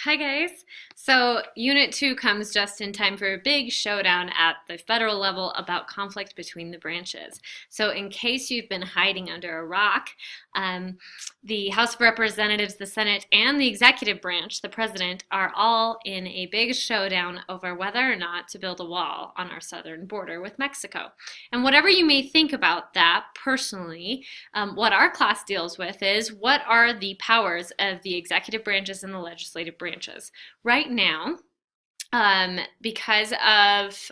Hi guys. So Unit 2 comes just in time for a big showdown at the federal level about conflict between the branches. So in case you've been hiding under a rock, um, the House of Representatives, the Senate, and the executive branch, the president, are all in a big showdown over whether or not to build a wall on our southern border with Mexico. And whatever you may think about that personally, what our class deals with is what are the powers of the executive branches and the legislative branches. Right now, because of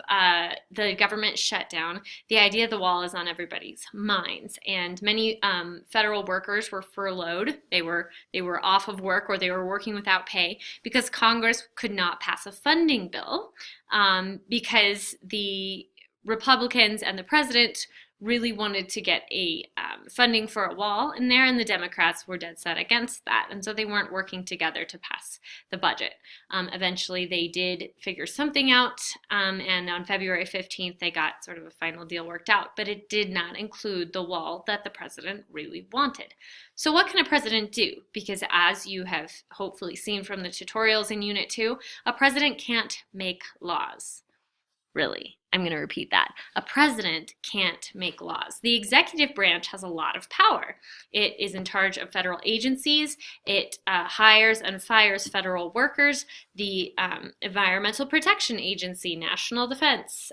the government shutdown, the idea of the wall is on everybody's minds, and many federal workers were furloughed. They were off of work, or they were working without pay because Congress could not pass a funding bill because the Republicans and the president really wanted to get a funding for a wall in there, and the Democrats were dead set against that, and so they weren't working together to pass the budget. Eventually, they did figure something out, and on February 15th, they got sort of a final deal worked out, but it did not include the wall that the president really wanted. So what can a president do? Because as you have hopefully seen from the tutorials in Unit 2, a president can't make laws. Really, I'm going to repeat that. A president can't make laws. The executive branch has a lot of power. It is in charge of federal agencies. It hires and fires federal workers. The Environmental Protection Agency, National Defense,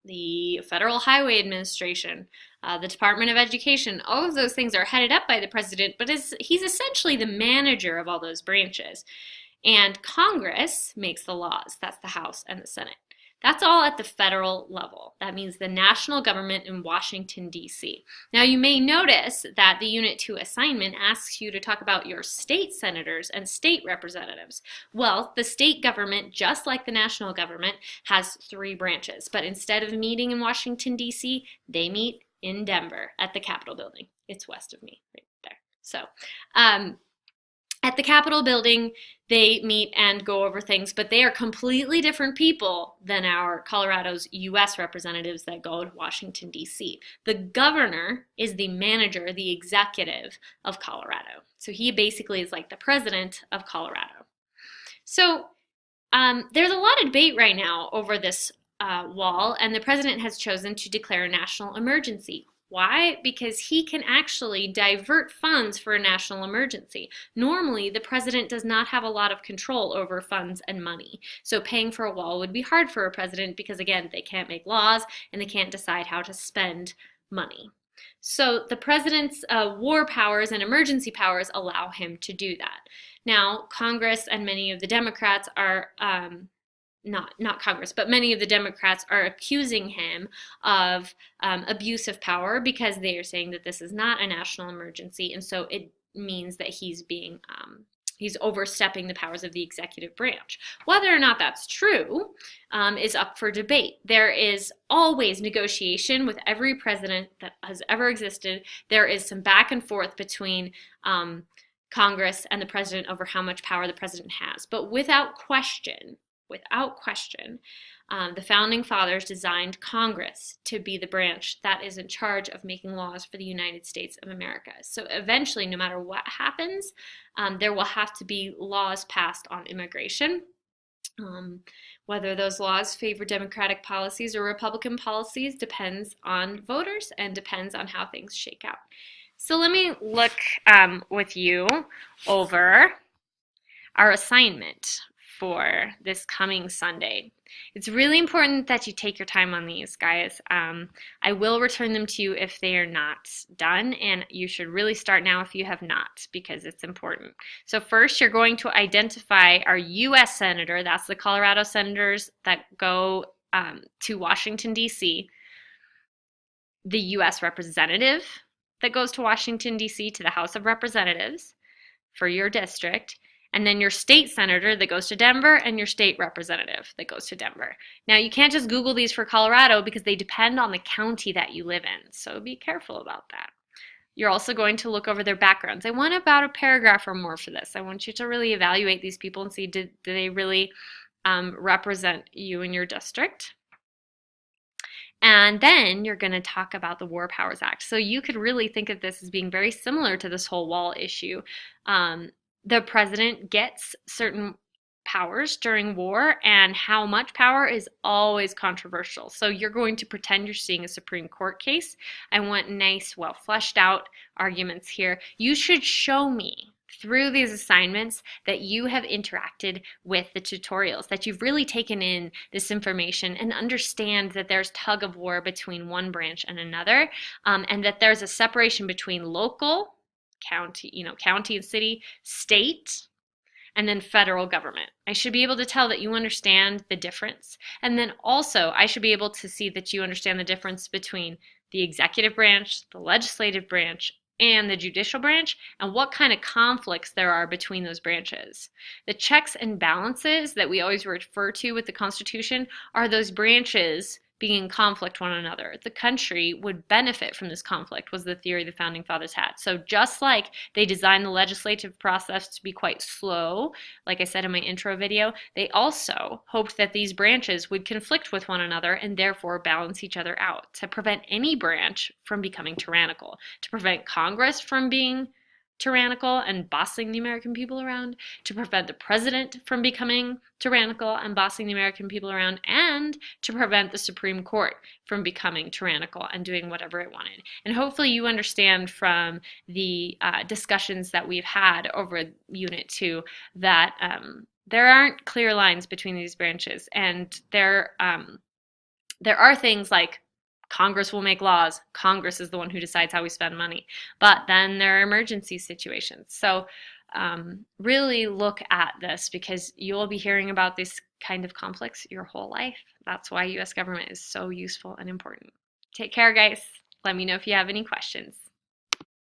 the Federal Highway Administration, the Department of Education, all of those things are headed up by the president, but he's essentially the manager of all those branches. And Congress makes the laws. That's the House and the Senate. That's all at the federal level. That means the national government in Washington, D.C. Now, you may notice that the Unit 2 assignment asks you to talk about your state senators and state representatives. Well, the state government, just like the national government, has three branches. But instead of meeting in Washington, D.C., they meet in Denver at the Capitol building. It's west of me, right there. So, at the Capitol building, they meet and go over things, but they are completely different people than our Colorado's U.S. representatives that go to Washington, D.C. The governor is the manager, the executive of Colorado. So he basically is like the president of Colorado. So there's a lot of debate right now over this wall, and the president has chosen to declare a national emergency. Why? Because he can actually divert funds for a national emergency. Normally, the president does not have a lot of control over funds and money. So paying for a wall would be hard for a president because, again, they can't make laws and they can't decide how to spend money. So the president's war powers and emergency powers allow him to do that. Now, Congress and many of the Democrats are not Congress, but many of the Democrats are accusing him of abuse of power because they are saying that this is not a national emergency, and so it means that he's overstepping the powers of the executive branch. Whether or not that's true is up for debate. There is always negotiation with every president that has ever existed. There is some back and forth between Congress and the president over how much power the president has, but without question, the Founding Fathers designed Congress to be the branch that is in charge of making laws for the United States of America. So eventually, no matter what happens, there will have to be laws passed on immigration. Whether those laws favor Democratic policies or Republican policies depends on voters and depends on how things shake out. So let me look with you over our assignment for this coming Sunday. It's really important that you take your time on these, guys. I will return them to you if they are not done, and you should really start now if you have not, because it's important. So first, you're going to identify our U.S. senator. That's the Colorado senators that go to Washington, D.C., the U.S. representative that goes to Washington, D.C., to the House of Representatives for your district, and then your state senator that goes to Denver, and your state representative that goes to Denver. Now, you can't just Google these for Colorado because they depend on the county that you live in, so be careful about that. You're also going to look over their backgrounds. I want about a paragraph or more for this. I want you to really evaluate these people and see, do they really represent you in your district? And then you're going to talk about the War Powers Act. So you could really think of this as being very similar to this whole wall issue. the president gets certain powers during war, and how much power is always controversial. So you're going to pretend you're seeing a Supreme Court case. I want nice, well fleshed out arguments here. You should show me through these assignments that you have interacted with the tutorials, that you've really taken in this information and understand that there's tug of war between one branch and another, and that there's a separation between local, county and city, state, and then federal government. I should be able to tell that you understand the difference. And then also, I should be able to see that you understand the difference between the executive branch, the legislative branch, and the judicial branch, and what kind of conflicts there are between those branches. The checks and balances that we always refer to with the Constitution are those branches being in conflict with one another. The country would benefit from this conflict, was the theory the founding fathers had. So just like they designed the legislative process to be quite slow, like I said in my intro video, they also hoped that these branches would conflict with one another and therefore balance each other out to prevent any branch from becoming tyrannical, to prevent Congress from being tyrannical and bossing the American people around, to prevent the president from becoming tyrannical and bossing the American people around, and to prevent the Supreme Court from becoming tyrannical and doing whatever it wanted. And hopefully you understand from the discussions that we've had over Unit 2 that there aren't clear lines between these branches, and there are things like Congress will make laws. Congress is the one who decides how we spend money. But then there are emergency situations. So really look at this, because you'll be hearing about this kind of conflicts your whole life. That's why U.S. government is so useful and important. Take care, guys. Let me know if you have any questions.